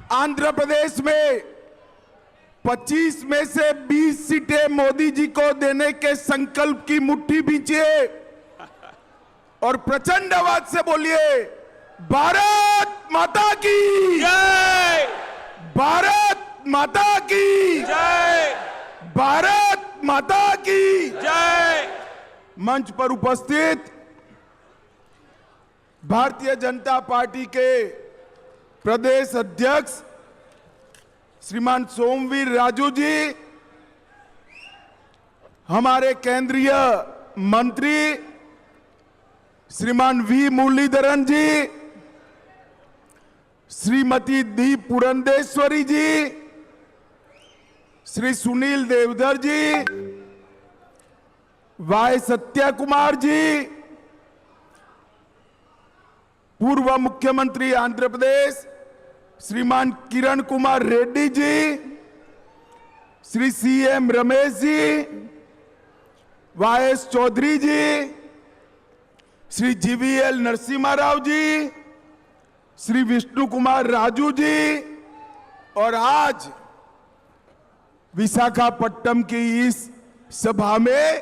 आंध्र प्रदेश में 25 में से 20 सीटें मोदी जी को देने के संकल्प की मुट्ठी भींचिए और प्रचंड आवाज से बोलिए, भारत माता की जय, भारत माता की जय, भारत माता की जय। मंच पर उपस्थित भारतीय जनता पार्टी के प्रदेश अध्यक्ष श्रीमान सोमवीर राजू जी, हमारे केंद्रीय मंत्री Shriman V Muraleedharan ji, Shrimati D Purandeswari ji, Shri Sunil Deodhar ji, Y Satya Kumar ji, पूर्व मुख्यमंत्री Andhra Pradesh Shriman Kiran Kumar Reddy ji, Shri CM Ramesh ji, YS Chowdary ji, Shri GVL Narasimha Rao ji, Shri Vishnu Kumar Raju ji और आज विशाखापट्टनम की इस सभा में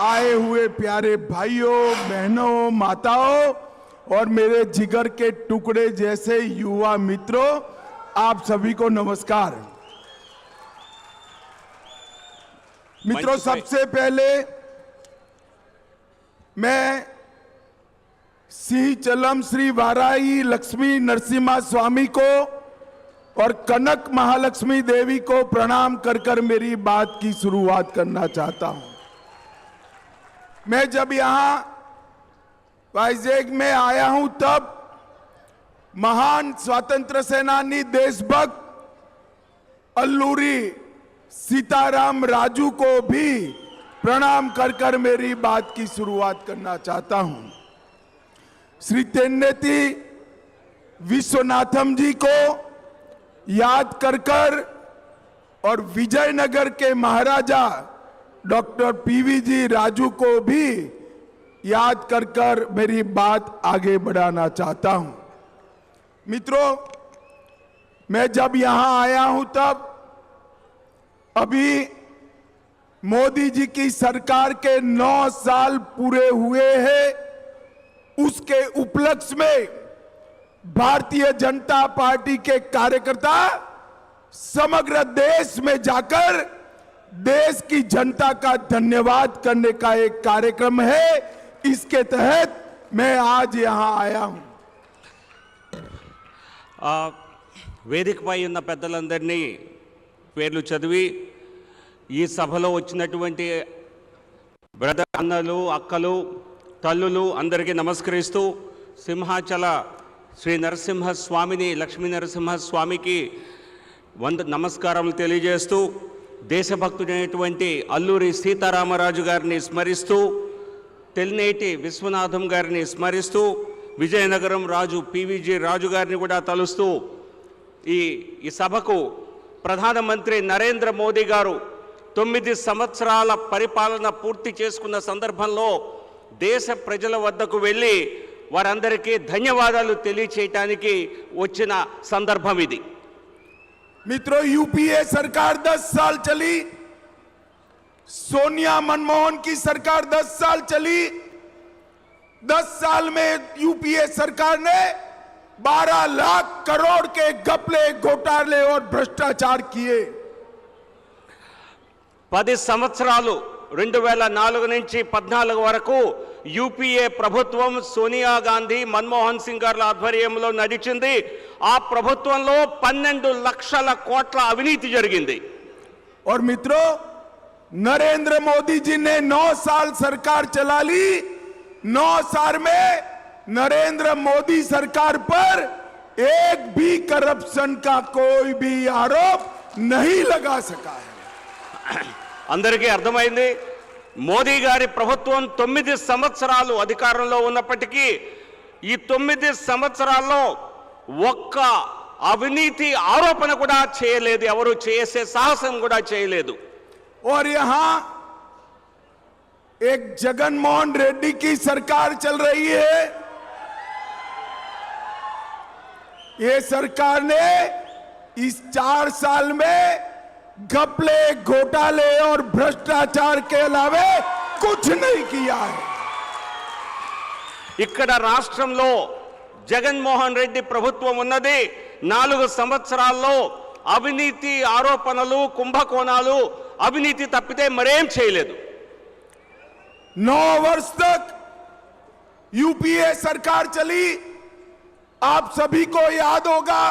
आए हुए प्यारे भाइयों, बहनों, माताओं और मेरे जिगर के टुकड़े जैसे युवा मित्रों, आप सभी को नमस्कार। मित्रों, सबसे पहले मैं सिंहचलम श्री वाराही लक्ष्मी नरसिम्हा स्वामी को और कनक महालक्ष्मी देवी को प्रणाम कर कर मेरी बात की शुरुआत करना चाहता हूं। मैं जब यहां वाइजैग में आया हूं तब महान स्वतंत्र सेनानी देशभक्त अल्लूरी सीताराम राजू को भी प्रणाम कर कर मेरी बात की शुरुआत करना चाहता हूं। श्री तेन्नेती विश्वनाथम जी को याद कर कर और विजयनगर के महाराजा डॉक्टर पीवी जी राजू को भी याद कर कर मेरी बात आगे बढ़ाना चाहता हूं। मित्रों, मैं जब यहां आया हूं तब अभी मोदी जी की सरकार के 9 साल पूरे हुए हैं। उसके उपलक्ष्य में भारतीय जनता पार्टी के कार्यकर्ता समग्र देश में जाकर देश की जनता का धन्यवाद करने का एक कार्यक्रम है। इसके तहत मैं आज यहां आया हूं। వేదికపై ఉన్న పెద్దలందరినీ పేర్లు చదివి ఈ సభలో వచ్చినటువంటి బ్రదర్ అన్నలు, అక్కలు, తల్లులు అందరికీ నమస్కరిస్తూ సింహాచల శ్రీ నరసింహ స్వామిని, లక్ష్మీ నరసింహ స్వామికి నమస్కారాలు తెలియజేస్తూ దేశభక్తుడైనటువంటి అల్లూరి సీతారామరాజు గారిని స్మరిస్తూ, తెల్నేటి విశ్వనాథం గారిని స్మరిస్తూ, విజయనగరం రాజు పీవీజీ రాజు గారిని కూడా తలుస్తూ ఈ సభకు ప్రధానమంత్రి నరేంద్ర మోదీ గారు 9 సంవత్సరాల పరిపాలన పూర్తి చేసుకున్న సందర్భంలో దేశ ప్రజల వద్దకు వెళ్ళి వారందరికీ ధన్యవాదాలు తెలియచేయడానికి వచ్చిన సందర్భం ఇది। मित्रों, यूपीए सरकार 10 साल चली, सोनिया मनमोहन की सरकार 10 साल चली। 10 साल में यूपीए सरकार ने 12 लाख करोड़ के घपले, घोटाले और भ्रष्टाचार किए। 10 సంవత్సరాలు 2004 నుంచి 14 వరకు యూపీఏ ప్రభుత్వం సోనియా గాంధీ, మన్మోహన్ సింగ్ గారి ఆధ్వర్యంలో నడిచింది। ఆ ప్రభుత్వంలో 12 లక్షల కోట్ల అవినీతి జరిగింది। और मित्रों, नरेंद्र मोदी जी ने 9 साल सरकार चला ली। 9 साल में नरेंद्र मोदी सरकार पर एक भी करप्शन का कोई भी आरोप नहीं लगा सका है। అందరికీ అర్థమైంది, మోదీ గారి ప్రభుత్వం 9 సంవత్సరాలు అధికారంలో ఉన్నప్పటికీ ఈ 9 సంవత్సరాల్లో ఒక్క అవినీతి ఆరోపణ కూడా చేయలేదు, ఎవరు చేసే సాహసం కూడా చేయలేదు। और यहां एक जगनमोहन रेड्डी की सरकार चल रही है। ये सरकार ने इस 4 साल में घपले, घोटाले और भ्रष्टाचार के अलावे कुछ नहीं किया है। ఇక్కడ రాష్ట్రంలో జగన్మోహన్ రెడ్డి ప్రభుత్వం ఉన్నది 4 సంవత్సరాల్లో అవినీతి ఆరోపణలు, కుంభకోణాలు, అవినీతి తప్పితే మరేం చేయలేదు। 9 वर्ष तक यूपीए सरकार चली। आप सभी को याद होगा,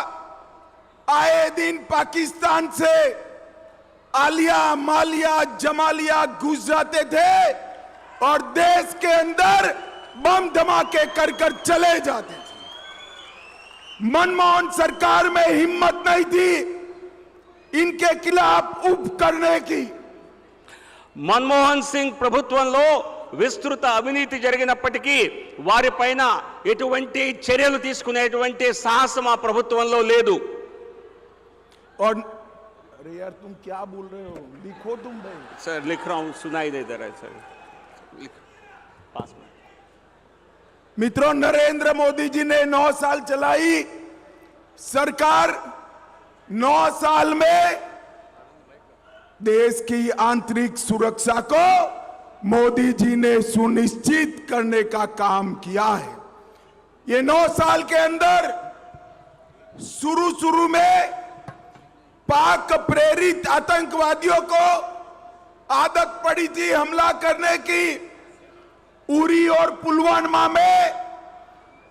आए दिन पाकिस्तान से आलिया, मालिया, जमालिया घुस जाते थे और देश के अंदर बम धमाके कर कर चले जाते थे। मनमोहन सरकार में हिम्मत नहीं थी इनके खिलाफ उप करने की। మన్మోహన్ సింగ్ ప్రభుత్వంలో విస్తృత అవినీతి జరిగినప్పటికీ వారిపైన ఎటువంటి చర్యలు తీసుకునేటువంటి సాహసం ఆ ప్రభుత్వంలో లేదు। और अरे यार तुम क्या बोल रहे हो, लिखो तुम भाई। सर लिख रहा हूं, सुनाई नहीं दे रहा है सर, पास में। मित्रों, नरेंद्र मोदी जी ने 9 साल चलाई सरकार। 9 साल में देश की आंतरिक सुरक्षा को मोदी जी ने सुनिश्चित करने का काम किया है। ये 9 साल के अंदर शुरू में पाक प्रेरित आतंकवादियों को आदत पड़ी थी हमला करने की। उरी और पुलवामा में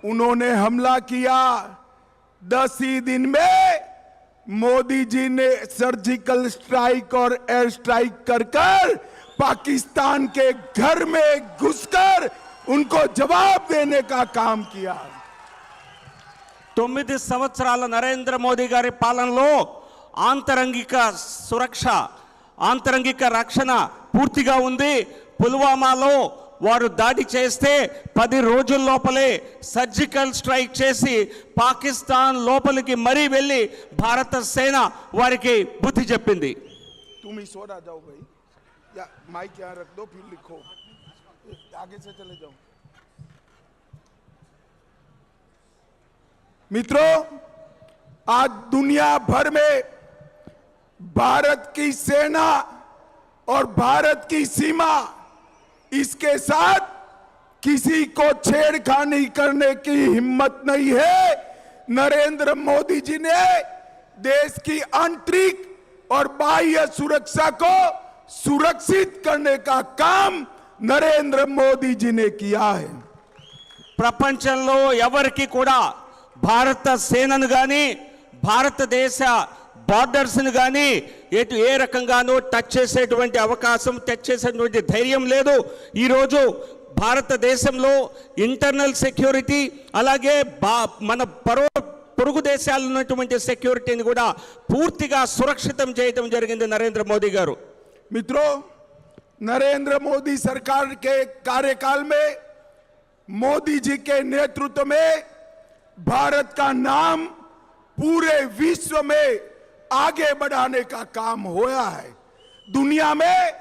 उन्होंने हमला किया। 10 ही दिन में मोदी जी ने सर्जिकल स्ट्राइक और एयर स्ट्राइक कर पाकिस्तान के घर में घुसकर उनको जवाब देने का काम किया। 9 సంవత్సరాల నరేంద్ర మోదీ గారి పాలనలో ఆంతరంగిక సురక్ష, ఆంతరంగిక రక్షణ పూర్తిగా ఉంది। పుల్వామాలో వారు దాడి చేస్తే 10 రోజుల లోపలే సర్జికల్ స్ట్రైక్ చేసి పాకిస్తాన్ లోపలికి మరీ వెళ్ళి భారత సేన వారికి బుద్ధి చెప్పింది। तुम ही सो जाओ भाई, या माइक यहाँ रख दो, फिर लिखो, आगे से चले जाओ। मित्रों, आज दुनिया भर में भारत की सेना और भारत की सीमा, इसके साथ किसी को छेड़खानी करने की हिम्मत नहीं है। नरेंद्र मोदी जी ने देश की आंतरिक और बाह्य सुरक्षा को सुरक्षित करने का काम नरेंद्र मोदी जी ने किया है। ప్రపంచంలో ఎవరికి కూడా భారత సేనను గాని, భారతదేశ బార్డర్స్ ను గాని ఏ రకంగానూ టచ్ చేసేటువంటి అవకాశం, టచ్ చేసేటువంటి ధైర్యం లేదు। ఈ రోజు భారతదేశంలో ఇంటర్నల్ సెక్యూరిటీ, అలాగే మన పొరుగు దేశాల్లో ఉన్నటువంటి సెక్యూరిటీని కూడా పూర్తిగా సురక్షితం చేయడం జరిగింది నరేంద్ర మోదీ గారు। मित्रों, नरेंद्र मोदी सरकार के कार्यकाल में मोदी जी के नेतृत्व में भारत का नाम पूरे विश्व में आगे बढ़ाने का काम होया है। दुनिया में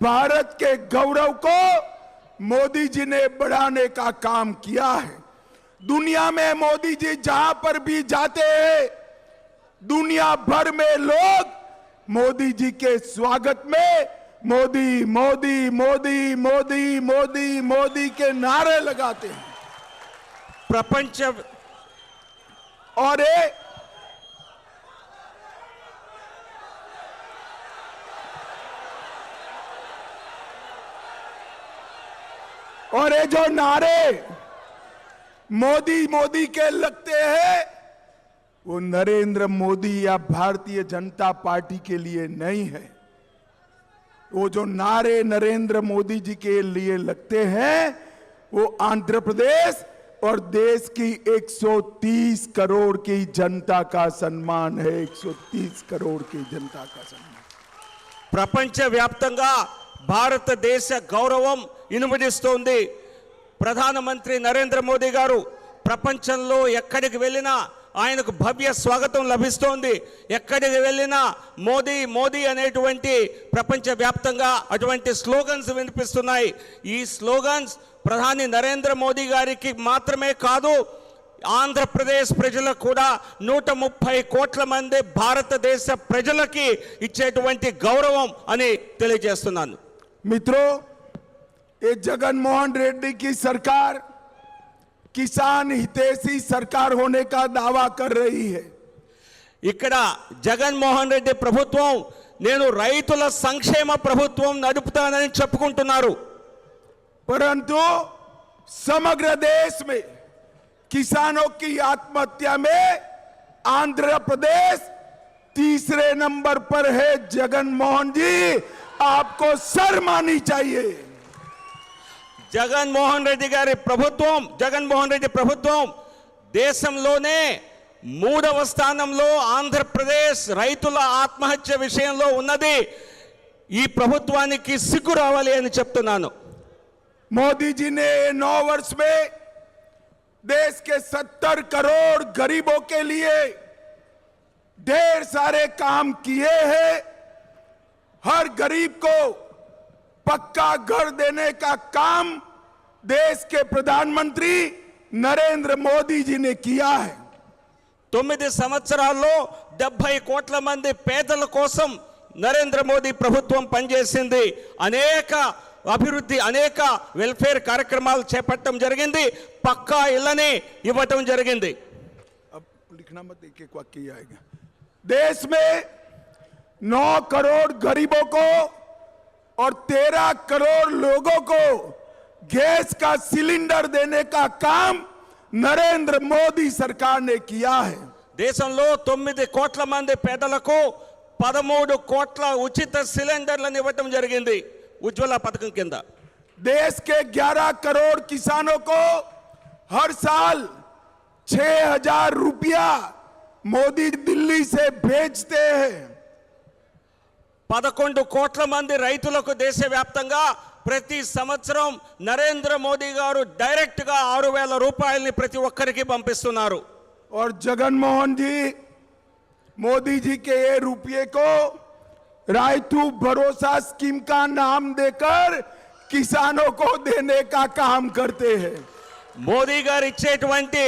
भारत के गौरव को मोदी जी ने बढ़ाने का काम किया है। दुनिया में मोदी जी जहां पर भी जाते हैं, दुनिया भर में लोग मोदी जी के स्वागत में मोदी मोदी मोदी मोदी मोदी मोदी के नारे लगाते हैं। प्रपंच और ये जो नारे मोदी मोदी के लगते हैं, वो नरेंद्र मोदी या भारतीय जनता पार्टी के लिए नहीं है। वो जो नारे नरेंद्र मोदी जी के लिए लगते हैं, वो आंध्र प्रदेश और देश की 130 करोड़ की जनता का सम्मान है। 130 करोड़ की जनता का सम्मान। ప్రపంచ వ్యాప్తంగా భారతదేశ గౌరవం ఇనుమడిస్తోంది। ప్రధానమంత్రి నరేంద్ర మోదీ గారు ప్రపంచంలో ఎక్కడికి వెళ్ళినా ఆయనకు భవ్య స్వాగతం లభిస్తోంది। ఎక్కడికి వెళ్ళినా మోదీ మోదీ అనేటువంటి ప్రపంచ వ్యాప్తంగా అటువంటి స్లోగన్స్ వినిపిస్తున్నాయి। ఈ స్లోగన్స్ ప్రధాని నరేంద్ర మోదీ గారికి మాత్రమే కాదు, ఆంధ్రప్రదేశ్ ప్రజలకు కూడా 130 కోట్ల మంది భారతదేశ ప్రజలకి ఇచ్చేటువంటి గౌరవం అని తెలియజేస్తున్నాను. मित्रों, ये जगनमोहन रेड्डी की सरकार किसान हितैषी सरकार होने का दावा कर रही है. ఇక్కడ జగన్మోహన్ రెడ్డి ప్రభుత్వం నేను రైతుల సంక్షేమ ప్రభుత్వం నడుపుతానని చెప్పుకుంటున్నారు. परंतु समग्र देश में किसानों की आत्महत्या में आंध्र प्रदेश तीसरे नंबर पर है. जगनमोहन जी, आपको शर्म आनी चाहिए. జగన్మోహన్ రెడ్డి ప్రభుత్వం దేశంలోనే 3వ స్థానంలో ఆంధ్రప్రదేశ్ రైతుల ఆత్మహత్య విషయంలో ఉన్నది. ఈ ప్రభుత్వానికి సిగ్గు రావాలి అని చెప్తున్నాను. मोदी जी ने 9 वर्ष में देश के 70 करोड़ गरीबों के लिए ढेर सारे काम किए हैं. हर गरीब को पक्का घर देने का काम देश के प्रधानमंत्री नरेंद्र मोदी जी ने किया है. 9 సంవత్సరాల్లో 70 కోట్ల మంది పేదల కోసం నరేంద్ర మోదీ ప్రభుత్వం పనిచేసింది. అనేక అభివృద్ధి, అనేక వెల్ఫేర్ కార్యక్రమాలు చేపట్టడం జరిగింది. పక్కా ఇళ్ళని ఇవ్వటం జరిగింది. अब लिखना मत, एक एक वाक्य आएगा. देश में 9 करोड़ गरीबों को और 13 करोड़ लोगों को गैस का सिलेंडर देने का काम नरेंद्र मोदी सरकार ने किया है. దేశంలో 9 కోట్ల మంది పేదలకు 13 కోట్ల ఉచిత సిలిండర్లను ఇవ్వటం జరిగింది ఉజ్వల పథకం కింద. देश के 11 करोड़ किसानों को हर साल 6,000 रुपया मोदी दिल्ली से भेजते हैं. 11 కోట్ల మంది రైతులకు దేశవ్యాప్తంగా ప్రతి సంవత్సరం నరేంద్ర మోదీ గారు డైరెక్ట్ గా 6,000 రూపాయలని ప్రతి ఒక్కరికి పంపిస్తున్నారు. और जगनमोहन जी मोदी जी के ये रुपये को रायतू भरोसा स्कीम का नाम देकर किसानों को देने का काम करते हैं. మోదీ గారు ఇచ్చేటువంటి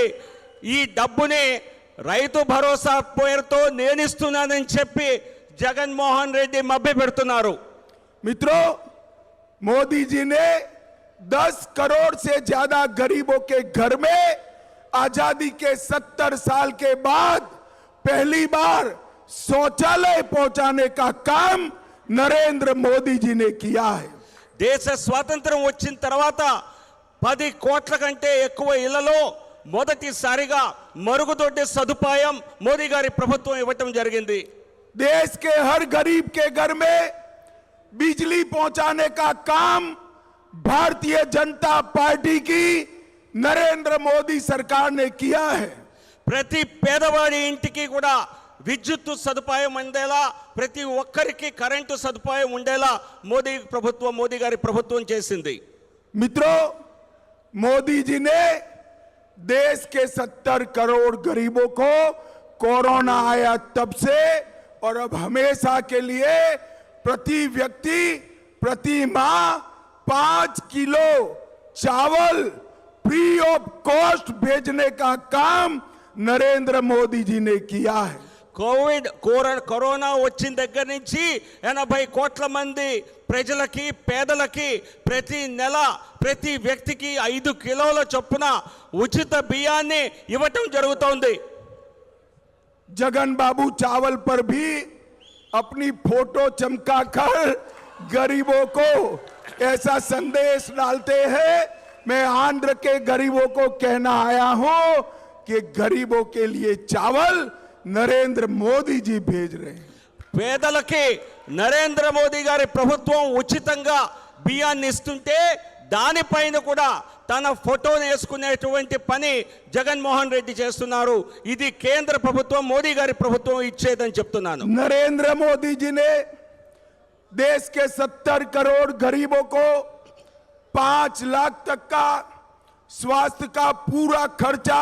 ఈ డబ్బుని రైతు భరోసా పేరుతో నేనిస్తున్నానని చెప్పి జగన్మోహన్ రెడ్డి మభ్య పెడుతున్నారు. मित्रों, मोदी जी ने 10 करोड़ से ज्यादा गरीबों के घर में आजादी के 70 साल के बाद पहली बार शौचालय पहुंचाने का काम नरेंद्र मोदी जी ने किया है. దేశ స్వాతంత్రం వచ్చిన తర్వాత 10 కోట్ల కంటే ఎక్కువ ఇళ్లలో మొదటిసారిగా మరుగుదొడ్డి సదుపాయం మోదీ గారి ప్రభుత్వం ఇవ్వటం జరిగింది. देश के हर गरीब के घर में बिजली पहुंचाने का काम भारतीय जनता पार्टी की नरेंद्र मोदी सरकार ने किया है. ప్రతి పేదవాడి ఇంటికి కూడా విద్యుత్ సదుపాయం ఉండేలా, ప్రతి ఒక్కరికి కరెంటు సదుపాయం ఉండేలా మోదీ గారి ప్రభుత్వం చేసింది. मित्रों, मोदी जी ने देश के 70 करोड़ गरीबों को कोरोना आया तब से और अब हमेशा के लिए प्रति व्यक्ति प्रति माह 5 किलो चावल फ्री ऑफ कॉस्ट भेजने का काम नरेंद्र मोदी जी ने किया है. కరోనా వచ్చిన దగ్గర నుంచి 80 కోట్ల మంది ప్రజలకి, పేదలకి ప్రతి నెల ప్రతి వ్యక్తికి 5 కిలోల చొప్పున ఉచిత బియ్యాన్ని ఇవ్వటం జరుగుతోంది. जगन बाबू चावल पर भी अपनी फोटो चमकाकर गरीबों को ऐसा संदेश डालते हैं. मैं आंध्र के गरीबों को कहना आया हूं कि गरीबों के लिए चावल नरेंद्र मोदी जी भेज रहे हैं. పేదలకి నరేంద్ర మోదీ గారి ప్రభుత్వం ఉచితంగా బియ్యాన్ని ఇస్తుంటే దానిపైన కూడా తన ఫోటోను వేసుకునేటువంటి పని జగన్మోహన్ రెడ్డి చేస్తున్నారు. ఇది కేంద్ర ప్రభుత్వం, మోదీ గారి ప్రభుత్వం ఇచ్చేదని చెప్తున్నాను. नरेंद्र मोदी जी ने देश के 70 करोड़ गरीबों को 5 लाख तक का स्वास्थ्य का पूरा खर्चा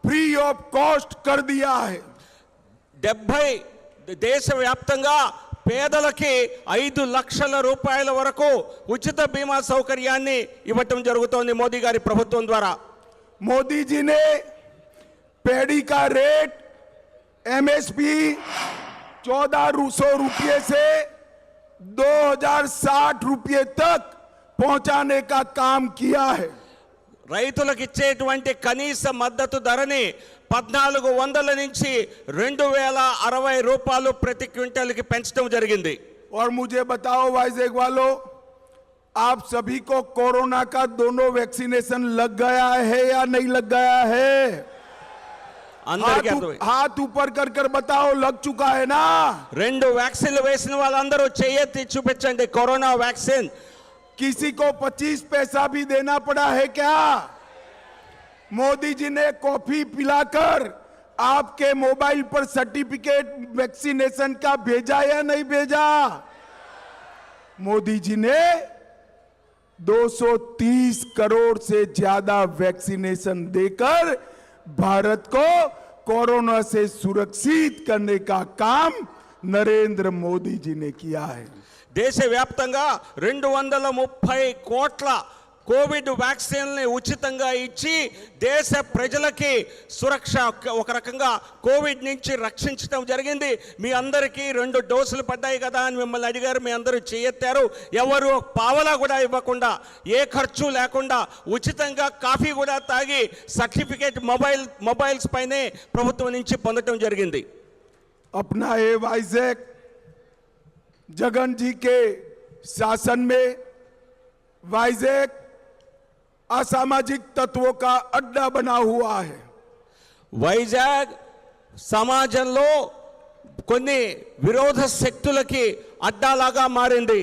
फ्री ऑफ कॉस्ट कर दिया है. 70 దేశవ్యాప్తంగా పేదలకి 5 లక్షల రూపాయల వరకు ఉచిత బీమా సౌకర్యాన్ని ఇవ్వటం జరుగుతోంది మోదీ గారి ప్రభుత్వం ద్వారా. मोदी जी ने पैडी का रेट एमएसपी 1400 रुपये से 2060 रुपये तक पहुंचाने का काम किया है। రైతులకు ఇచ్చేటువంటి కనీస మద్దతు ధరని 1400 నుంచి 2060 రూపాయలు ప్రతి క్వింటాల్కి పెంచడం జరిగింది। और मुझे बताओ वाइजेक वालों, आप सभी को कोरोना का दोनों वैक्सीनेशन लग गया है या नहीं लग गया है? అందరికీ అర్థమైంది। हाथ ऊपर कर कर बताओ, लग चुका है ना? 2 వ్యాక్సిన్లు వేసిన వాళ్ళందరూ చేయెత్తి చూపించండి కరోనా వ్యాక్సిన్। किसी को 25 पैसा भी देना पड़ा है क्या? मोदी जी ने कॉफी पिलाकर आपके मोबाइल पर सर्टिफिकेट वैक्सीनेशन का भेजा या नहीं भेजा? मोदी जी ने 230 करोड़ से ज्यादा वैक्सीनेशन देकर भारत को कोरोना से सुरक्षित करने का काम नरेंद्र मोदी जी ने किया है। దేశవ్యాప్తంగా 230 కోట్ల కోవిడ్ వ్యాక్సిన్లని ఉచితంగా ఇచ్చి దేశ ప్రజలకి సురక్ష ఒక రకంగా కోవిడ్ నుంచి రక్షించడం జరిగింది। మీ అందరికీ 2 డోసులు పడ్డాయి కదా అని మిమ్మల్ని అడిగారు, మీ అందరూ చేయెత్తారు। ఎవరు పావలా కూడా ఇవ్వకుండా ఏ ఖర్చు లేకుండా ఉచితంగా కాఫీ కూడా తాగి సర్టిఫికేట్ మొబైల్స్ పైనే ప్రభుత్వం నుంచి పొందడం జరిగింది। अपना ये वाइजेक जगन जी के शासन में वाइजेक असामाजिक तत्वों का अड्डा बना हुआ है। వైజాగ్ సమాజంలో కొన్ని విరోధ శక్తులకి అడ్డాలాగా మారింది।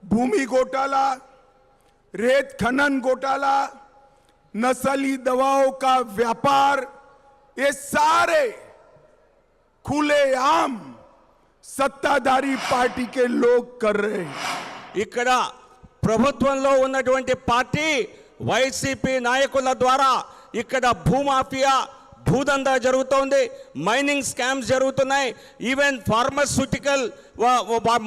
भूमि घोटाला, रेत खनन घोटाला, नस्ली दवाओं का व्यापार, ये सारे खुलेआम सत्ताधारी पार्टी के लोग कर रहे हैं। ఇక్కడ ప్రభుత్వంలో ఉన్నటువంటి పార్టీ వైసీపీ నాయకుల ద్వారా ఇక్కడ భూమాఫియా భూదందా జరుగుతోంది, మైనింగ్ స్కామ్స్ జరుగుతున్నాయి, ఈవెన్ ఫార్మాస్యూటికల్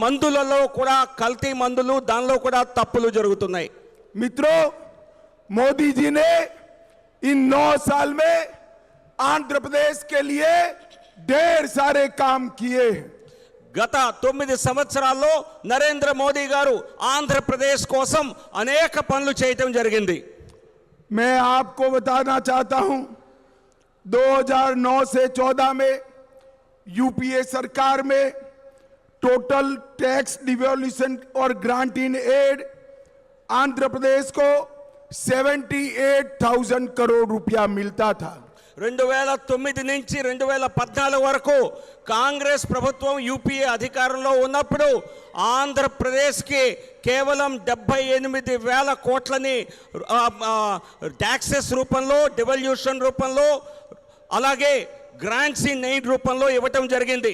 మందులలో కూడా కల్తీ మందులు దానిలో కూడా తప్పులు జరుగుతున్నాయి। मित्रों, मोदी जी ने इन 9 साल में आंध्र प्रदेश के लिए ढेर सारे काम किए हैं। గత 9 సంవత్సరాల్లో నరేంద్ర మోదీ గారు ఆంధ్రప్రదేశ్ కోసం అనేక పనులు చేయటం జరిగింది। मैं आपको बताना चाहता हूं, 2009 से 14 में यूपीए सरकार में टोटल टैक्स डिवोल्यूशन और grant in aid Andhra Pradesh को 78,000 करोड़ रुपया मिलता था। 2009 నుంచి 2014 వరకు కాంగ్రెస్ ప్రభుత్వం యూపీఏ అధికారంలో ఉన్నప్పుడు ఆంధ్రప్రదేశ్కి కేవలం 78,000 కోట్లని ట్యాక్సెస్ రూపంలో, డివల్యూషన్ రూపంలో, అలాగే గ్రాంట్స్ ఇన్ ఎయిడ్ రూపంలో ఇవ్వటం జరిగింది।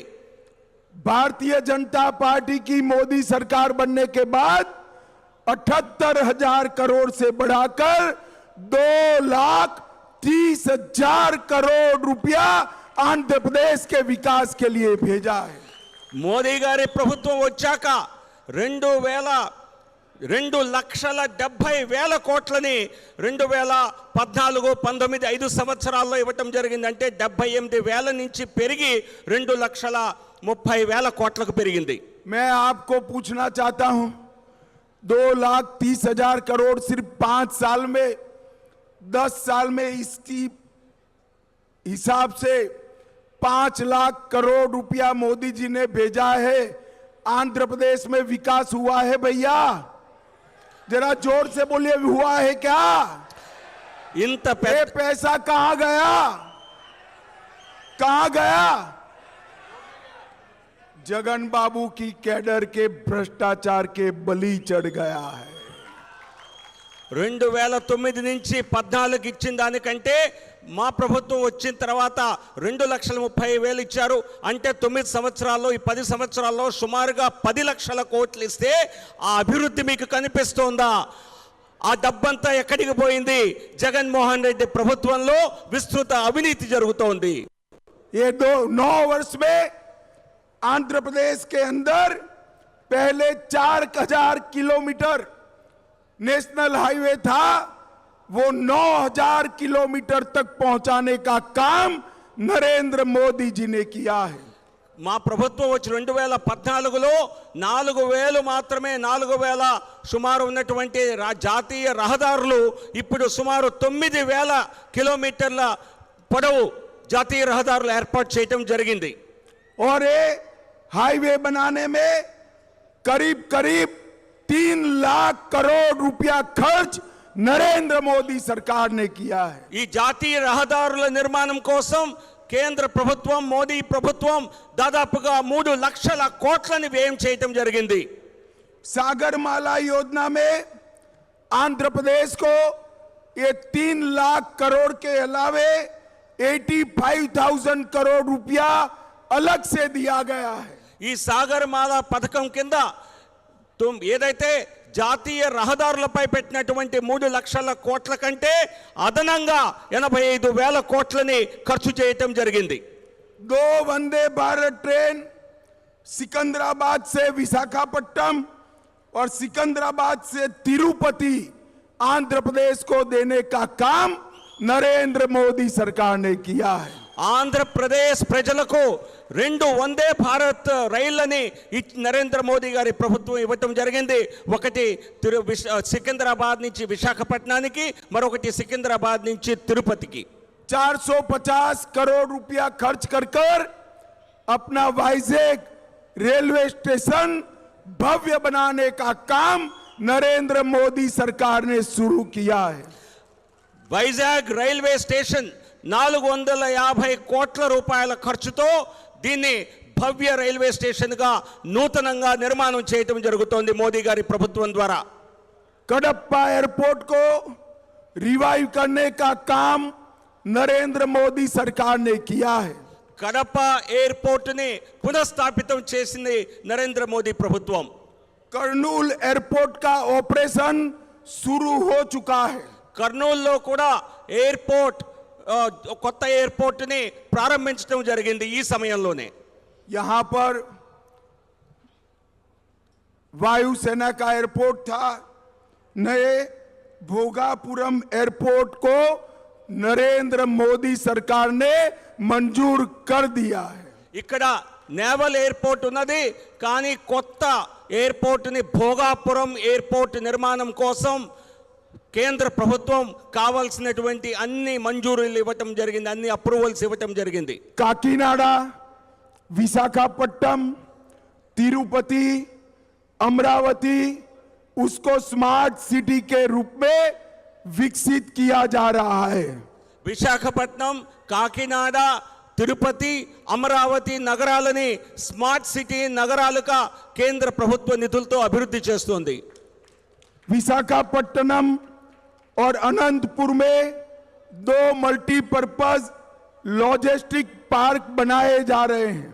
भारतीय जनता पार्टी की मोदी सरकार बनने के बाद 78,000 करोड़ से बढ़ाकर 2,30,000 करोड़ रुपया आंध्र प्रदेश के विकास के लिए भेजा है। మోదీ గారి ప్రభుత్వం వచ్చాక 2,70,000 కోట్లని 2014-19 5 సంవత్సరాల్లో ఇవ్వటం జరిగింది। అంటే 78,000 నుంచి పెరిగి 2,30,000 కోట్లకు పెరిగింది। मैं आपको पूछना चाहता हूं, 2,30,000 करोड़ सिर्फ 5 साल में, 10 साल में इसकी हिसाब से 5 लाख करोड़ रुपया मोदी जी ने भेजा है। आंध्र प्रदेश में विकास हुआ है भैया? जरा जोर से बोलिए, हुआ है क्या? ఇంత ये पैसा कहां गया? कहां गया? जगन बाबू की कैडर के भ्रष्टाचार के बलि चढ़ गया है। 2009 నుంచి 14 ఇచ్చిన దానికంటే మా ప్రభుత్వం వచ్చిన తర్వాత 2,30,000 ఇచ్చారు। అంటే 9 సంవత్సరాల్లో, ఈ 10 సంవత్సరాల్లో సుమారుగా 10 లక్షల కోట్లు ఇస్తే ఆ అభివృద్ధి మీకు కనిపిస్తోందా? ఆ డబ్బంతా ఎక్కడికి పోయింది? జగన్మోహన్ రెడ్డి ప్రభుత్వంలో విస్తృత అవినీతి జరుగుతోంది। ये 9 वर्ष में आंध्र प्रदेश के अंदर पहले 4,000 किलोमीटर नेशनल हाईवे था, वो 9,000 किलोमीटर तक पहुंचाने का काम नरेंद्र मोदी जी ने किया है। మా ప్రభుత్వం వచ్చి 2014లో 4,000 మాత్రమే 4,000 సుమారు ఉన్నటువంటి జాతీయ రహదారులు ఇప్పుడు సుమారు 9,000 కిలోమీటర్ల పొడవు జాతీయ రహదారులు ఏర్పాటు చేయడం జరిగింది। और ये हाईवे बनाने में करीब करीब 3 लाख करोड़ रुपया खर्च नरेंद्र मोदी सरकार ने किया है। ఈ జాతీయ రహదారుల నిర్మాణం కోసం కేంద్ర ప్రభుత్వం మోదీ ప్రభుత్వం దాదాపుగా 3 లక్షల కోట్లని వ్యయం చేయడం జరిగింది। सागरमाला योजना में आंध्र प्रदेश को ये 3 लाख करोड़ के अलावे 85,000 करोड़ रुपया अलग से दिया गया है। ఈ సాగర్మాల పథకం కింద ఏదైతే జాతీయ రహదారులపై పెట్టినటువంటి 3 లక్షల కోట్ల కంటే అదనంగా 85,000 కోట్లని ఖర్చు చేయటం జరిగింది। 2 वंदे भारत ट्रेन सिकंदराबाद से विशाखापट्टनम और सिकंदराबाद से तिरुपति आंध्र प्रदेश को देने का काम नरेंद्र मोदी सरकार ने किया है। ఆంధ్రప్రదేశ్ ప్రజలకు 2 వందే భారత్ రైళ్లని నరేంద్ర మోదీ గారి ప్రభుత్వం ఇవ్వటం జరిగింది। ఒకటి సికింద్రాబాద్ నుంచి విశాఖపట్నానికి, మరొకటి సికింద్రాబాద్ నుంచి తిరుపతికి। 450 करोड़ रुपया खर्च कर अपना वाइजैक रेलवे स्टेशन भव्य बनाने का काम नरेंद्र मोदी सरकार ने शुरू किया है। వైజాగ్ రైల్వే స్టేషన్ 450 కోట్ల రూపాయల ఖర్చుతో దీన్ని భవ్య రైల్వే స్టేషన్ గా నూతనంగా నిర్మాణం చేయడం జరుగుతోంది మోదీ గారి ప్రభుత్వం ద్వారా। कडप्पा एयरपोर्ट को रिवाइव करने का काम नरेंद्र मोदी सरकार ने किया है। కడప ఎయిర్పోర్ట్ ని పునఃస్థాపితం చేసింది నరేంద్ర మోదీ ప్రభుత్వం। कर्नूल एयरपोर्ट का ऑपरेशन शुरू हो चुका है। కర్నూలులో కూడా ఎయిర్పోర్ట్ కొత్త ఎయిర్పోర్ట్ ని ప్రారంభించడం జరిగింది ఈ సమయంలోనే। यहां पर वायुसेना का एयरपोर्ट था। नए भोगापुरम एयरपोर्ट को नरेंद्र मोदी सरकार ने मंजूर कर दिया है। ఇక్కడ నేవల్ ఎయిర్పోర్ట్ ఉన్నది, కానీ కొత్త ఎయిర్పోర్ట్ ని భోగాపురం ఎయిర్పోర్ట్ నిర్మాణం కోసం కేంద్ర ప్రభుత్వం కావాల్సినటువంటి అన్ని మంజూరీలు ఇవ్వటం జరిగింది, అన్ని అప్రూవల్స్ ఇవ్వటం జరిగింది। काकीनाडा, विशाखापट्टनम, तिरुपति, अमरावती उसको स्मार्ट सिटी के रूप में विकसित किया जा रहा है। విశాఖపట్నం, కాకినాడ, తిరుపతి, అమరావతి నగరాలని స్మార్ట్ సిటీ నగరాలుగా కేంద్ర ప్రభుత్వ నిధులతో అభివృద్ధి చేస్తోంది। विशाखापट्टनम और अनंतपुर में 2 मल्टीपर्पज लॉजिस्टिक पार्क बनाए जा रहे हैं।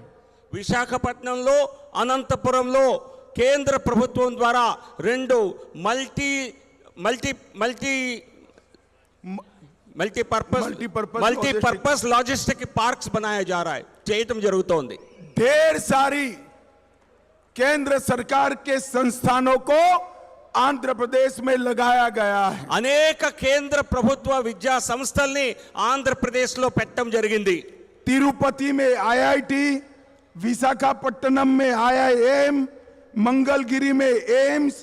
విశాఖపట్నంలో అనంతపురంలో కేంద్ర ప్రభుత్వం ద్వారా 2 मल्टीपर्पज लॉजिस्टिक पार्क्स बनाया जा रहा है, చేయటం జరుగుతోంది। ढेर सारी केंद्र सरकार के संस्थानों को आंध्र प्रदेश में लगाया गया है। అనేక కేంద్ర ప్రభుత్వ విద్యా సంస్థల్ని ఆంధ్రప్రదేశ్లో పెట్టడం జరిగింది। तिरुपति में IIT, विशाखापट्टनम में IIM, मंगलगिरी में एम्स,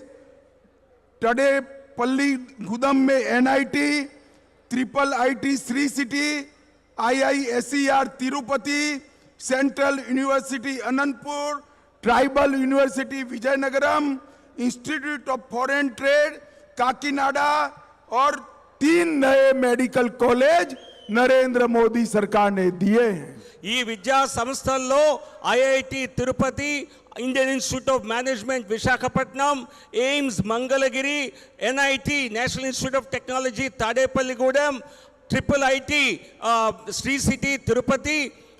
टडेपल्ली गुदम में NIT, triple IT Shri city, IISER Tirupati, central university Anantapur, tribal university Vizianagaram, institute of foreign trade Kakinada और 3 नए मेडिकल कॉलेज नरेंद्र मोदी सरकार ने दिए हैं। ఈ విద్యా సంస్థల్లో IIT Tirupati, Indian Institute of Management Visakhapatnam, AIIMS Mangalagiri, NIT National Institute of Technology Tadepalligudem, triple IT Sri City Tirupati,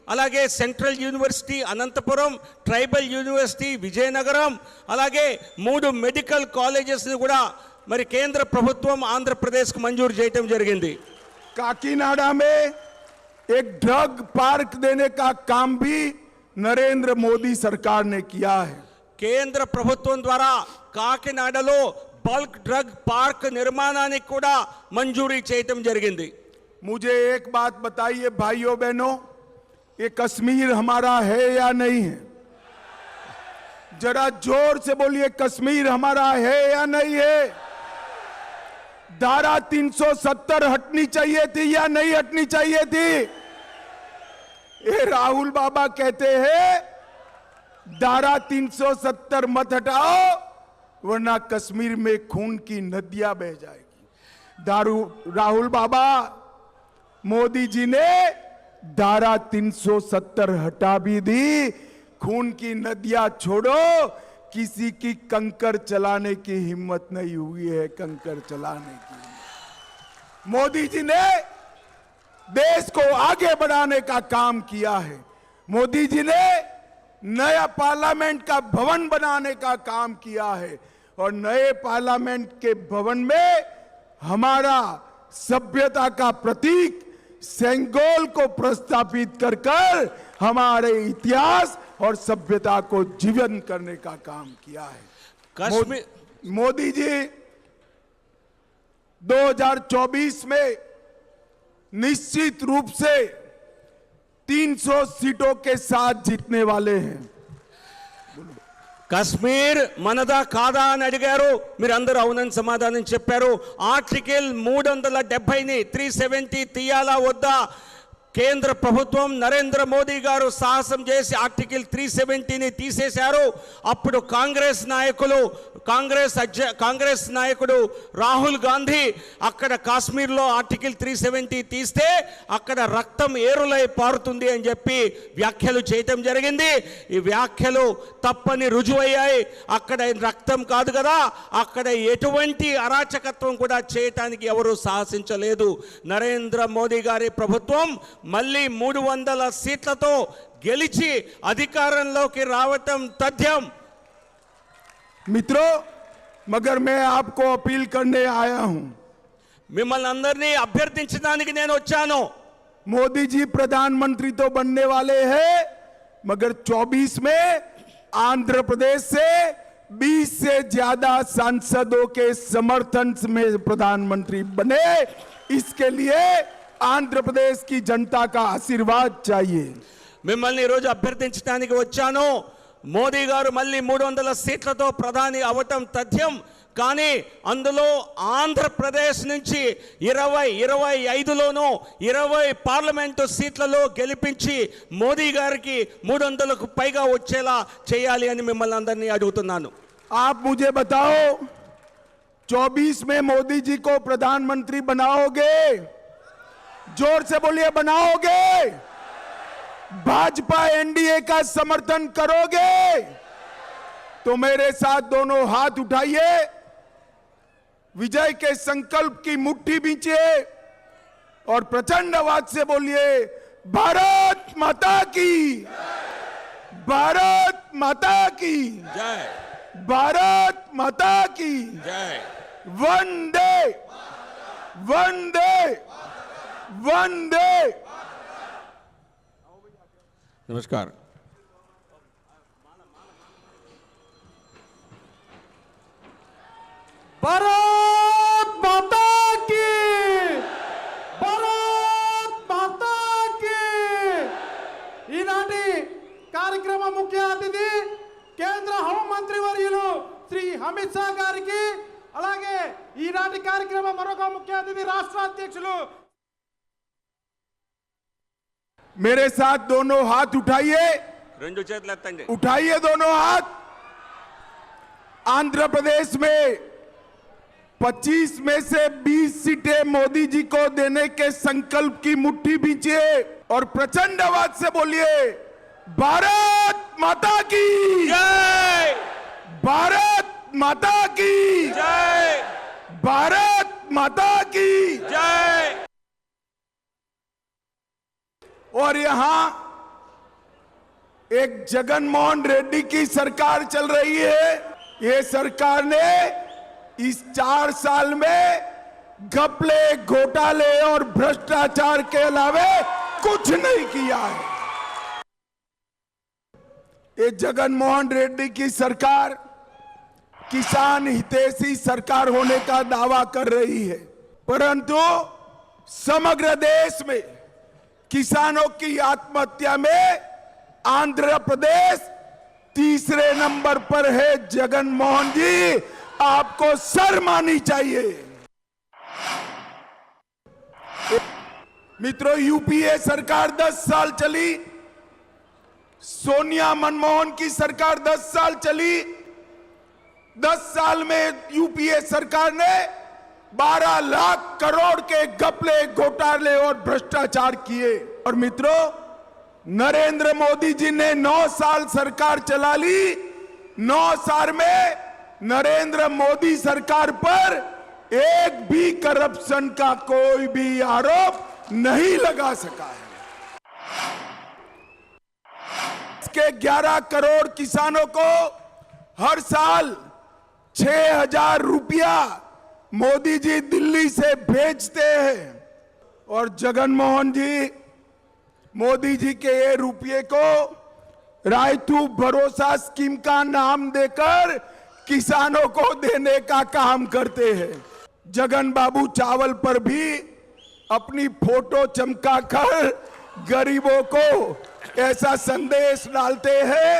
అలాగే central university Anantapuram, tribal university Vizianagaram, అలాగే 3 మెడికల్ కాలేజెస్ని కూడా మరి కేంద్ర ప్రభుత్వం ఆంధ్రప్రదేశ్కు మంజూరు చేయడం జరిగింది। काकीनाडा में एक ड्रग पार्क देने का काम भी नरेंद्र मोदी सरकार ने किया है। కేంద్ర ప్రభుత్వం ద్వారా కాకినాడలో బల్క్ డ్రగ్ పార్క్ నిర్మాణానికి కూడా మంజూరీ చేయటం జరిగింది. मुझे एक बात बताइए भाइयों बहनों, ये कश्मीर हमारा है या नहीं है? जरा जोर से बोलिए, कश्मीर हमारा है या नहीं है? धारा 370 हटनी चाहिए थी या नहीं हटनी चाहिए थी? ये राहुल बाबा कहते हैं धारा 370 मत हटाओ वरना कश्मीर में खून की नदियां बह जाएगी। राहुल बाबा, मोदी जी ने धारा 370 हटा भी दी, खून की नदियां छोड़ो, किसी की कंकर चलाने की हिम्मत नहीं हुई है, कंकर चलाने की। मोदी जी ने देश को आगे बढ़ाने का काम किया है। मोदी जी ने नया पार्लियामेंट का भवन बनाने का काम किया है और नए पार्लियामेंट के भवन में हमारा सभ्यता का प्रतीक सेंगोल को प्रस्थापित कर कर हमारे इतिहास और सभ्यता को जीवंत करने का काम किया है। कश्मीर मोदी जी 2024 में निश्चित रूप से 300 सीटों के साथ जीतने वाले हैं। కశ్మీర్ మనదా కాదా అని అడిగారు, మీరందరూ అవునని సమాధానం చెప్పారు. ఆర్టికల్ 370ని 370 తీయాలా వద్దా? కేంద్ర ప్రభుత్వం నరేంద్ర మోదీ గారు సాహసం చేసి ఆర్టికల్ 370ని తీసేశారు. అప్పుడు కాంగ్రెస్ నాయకుడు రాహుల్ గాంధీ అక్కడ కాశ్మీర్లో ఆర్టికల్ 370 తీస్తే అక్కడ రక్తం ఏరులై పారుతుంది అని చెప్పి వ్యాఖ్యలు చేయటం జరిగింది. ఈ వ్యాఖ్యలు తప్పని రుజువయ్యాయి. అక్కడ రక్తం కాదు కదా, అక్కడ ఎటువంటి అరాచకత్వం కూడా చేయటానికి ఎవరు సాహసించలేదు. నరేంద్ర మోదీ గారి ప్రభుత్వం మళ్ళీ 300 సీట్లతో గెలిచి అధికారంలోకి రావటం తథ్యం. मित्रों, मगर मैं आपको अपील करने आया हूं, మిమ్మల్ని అందరినీ అభ్యర్థించడానికి నేను వచ్చాను. मोदी जी प्रधानमंत्री तो बनने वाले हैं, मगर 24 में आंध्र प्रदेश से 20 से ज्यादा सांसदों के समर्थन में प्रधानमंत्री बने। इसके लिए आंध्र प्रदेश की जनता का आशीर्वाद चाहिए। మిమ్మల్ని ఈరోజు అభ్యర్థించడానికి వచ్చాను. మోదీ గారు మళ్ళీ 300 సీట్లతో ప్రధాని అవటం తథ్యం. కానీ అందులో ఆంధ్రప్రదేశ్ నుంచి 25లోనూ 20 పార్లమెంటు సీట్లలో గెలిపించి మోదీ గారికి 300కు పైగా వచ్చేలా చేయాలి అని మిమ్మల్ని అందరినీ అడుగుతున్నాను. आप मुझे बताओ, 24 में मोदी जी को प्रधानमंत्री बनाओगे? जोर से बोलिए, बनाओगे? भाजपा एनडीए का समर्थन करोगे? तो मेरे साथ दोनों हाथ उठाइए, विजय के संकल्प की मुट्ठी बींचिए और प्रचंड आवाज से बोलिए, भारत माता की, भारत माता की जय, भारत माता की जय, वंदे वंदे वंदे। नमस्कार. भारत माता की, भारत माता की। ఈనాటి కార్యక్రమ ముఖ్య అతిథి కేంద్ర హోంమంత్రి వర్యులు శ్రీ అమిత్ షా గారికి, అలాగే ఈనాటి కార్యక్రమ మరొక ముఖ్య అతిథి రాష్ట్ర అధ్యక్షులు मेरे साथ दोनों हाथ उठाइए, రెండు చేతులు ఎత్తండి. उठाइए दोनों हाथ। आंध्र प्रदेश में 25 में से 20 सीटें मोदी जी को देने के संकल्प की मुट्ठी बींचिए और प्रचंड आवाज से बोलिए, भारत माता की जय, भारत माता की जय, भारत माता की जय. और यहां एक जगनमोहन रेड्डी की सरकार चल रही है। ये सरकार ने इस 4 साल में घपले, घोटाले और भ्रष्टाचार के अलावे कुछ नहीं किया है। ये जगनमोहन रेड्डी की सरकार किसान हितैषी सरकार होने का दावा कर रही है, परंतु समग्र देश में किसानों की आत्महत्या में आंध्र प्रदेश तीसरे नंबर पर है। जगन मोहन जी, आपको शर्म आनी चाहिए। मित्रों, यूपीए सरकार 10 साल चली, सोनिया मनमोहन की सरकार 10 साल चली। 10 साल में यूपीए सरकार ने 12 लाख करोड़ के घपले, घोटाले और भ्रष्टाचार किए। और मित्रों, नरेंद्र मोदी जी ने 9 साल सरकार चला ली। 9 साल में नरेंद्र मोदी सरकार पर एक भी करप्शन का कोई भी आरोप नहीं लगा सका है। इसके 11 करोड़ किसानों को हर साल 6,000 रुपया मोदी जी दिल्ली से भेजते हैं। और जगन मोहन जी मोदी जी के ये रुपये को रायतू भरोसा स्कीम का नाम देकर किसानों को देने का काम करते हैं। जगन बाबू चावल पर भी अपनी फोटो चमकाकर गरीबों को ऐसा संदेश डालते हैं।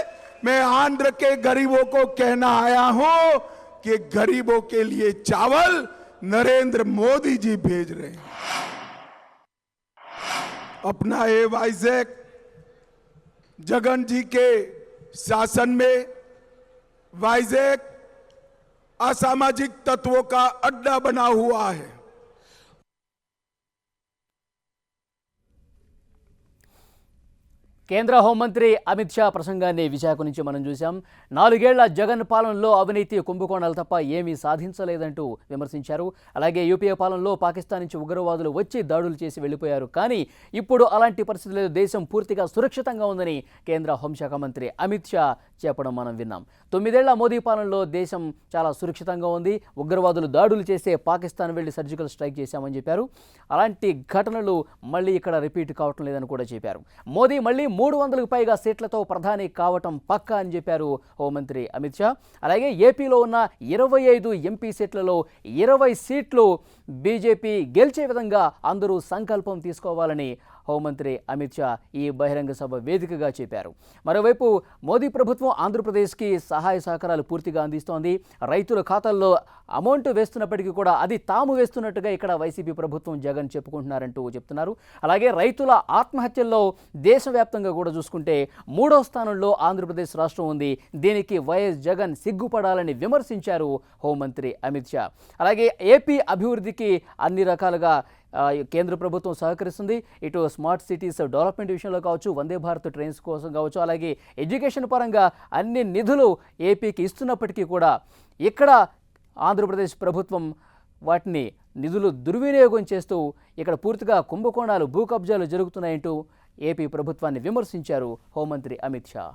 मैं आंध्र के गरीबों को कहना आया हूं कि गरीबों के लिए चावल नरेंद्र मोदी जी भेज रहे हैं। अपना ये वाइजैक जगन जी के शासन में वाइजैक असामाजिक तत्वों का अड्डा बना हुआ है। కేంద్ర హోంమంత్రి అమిత్ షా ప్రసంగాన్ని విశాఖ నుంచి మనం చూసాం. 4 ఏళ్ల జగన్ పాలనలో అవినీతి కుంభకోణాలు తప్ప ఏమీ సాధించలేదంటూ విమర్శించారు. అలాగే యూపీఏ పాలనలో పాకిస్తాన్ నుంచి ఉగ్రవాదులు వచ్చి దాడులు చేసి వెళ్లిపోయారు. కానీ ఇప్పుడు అలాంటి పరిస్థితి లేదు, దేశం పూర్తిగా సురక్షితంగా ఉందని కేంద్ర హోంశాఖ మంత్రి అమిత్ షా చెప్పడం మనం విన్నాం. 9 ఏళ్ల మోదీ పాలనలో దేశం చాలా సురక్షితంగా ఉంది, ఉగ్రవాదులు దాడులు చేస్తే పాకిస్తాన్ వెళ్లి సర్జికల్ స్ట్రైక్ చేశామని చెప్పారు. అలాంటి ఘటనలు మళ్ళీ ఇక్కడ రిపీట్ కావటం లేదని కూడా చెప్పారు. మోదీ మళ్ళీ 300కు పైగా సీట్లతో ప్రధాని కావటం పక్కా అని చెప్పారు హోంమంత్రి అమిత్ షా. అలాగే ఏపీలో ఉన్న 25 ఎంపీ సీట్లలో 20 సీట్లు బీజేపీ గెలిచే విధంగా అందరూ సంకల్పం తీసుకోవాలని హోంమంత్రి అమిత్ షా ఈ బహిరంగ సభ వేదికగా చెప్పారు. మరోవైపు మోదీ ప్రభుత్వం ఆంధ్రప్రదేశ్కి సహాయ సహకారాలు పూర్తిగా అందిస్తోంది. రైతుల ఖాతాల్లో అమౌంట్ వేస్తున్నప్పటికీ కూడా అది తాము వేస్తున్నట్టుగా ఇక్కడ వైసీపీ ప్రభుత్వం జగన్ చెప్పుకుంటున్నారంటూ చెప్తున్నారు. అలాగే రైతుల ఆత్మహత్యల్లో దేశవ్యాప్తంగా కూడా చూసుకుంటే 3వ స్థానంలో ఆంధ్రప్రదేశ్ రాష్ట్రం ఉంది. దీనికి వైఎస్ జగన్ సిగ్గుపడాలని విమర్శించారు హోంమంత్రి అమిత్ షా. అలాగే ఏపీ అభివృద్ధికి అన్ని రకాలుగా కేంద్ర ప్రభుత్వం సహకరిస్తుంది. ఇటు స్మార్ట్ సిటీస్ డెవలప్మెంట్ విషయంలో కావచ్చు, వందే భారత్ ట్రైన్స్ కోసం కావచ్చు, అలాగే ఎడ్యుకేషన్ పరంగా అన్ని నిధులు ఏపీకి ఇస్తున్నప్పటికీ కూడా ఇక్కడ ఆంధ్రప్రదేశ్ ప్రభుత్వం వాటిని నిధులు దుర్వినియోగం చేస్తూ ఇక్కడ పూర్తిగా కుంభకోణాలు, భూ కబ్జాలు జరుగుతున్నాయంటూ ఏపీ ప్రభుత్వాన్ని విమర్శించారు హోంమంత్రి అమిత్ షా.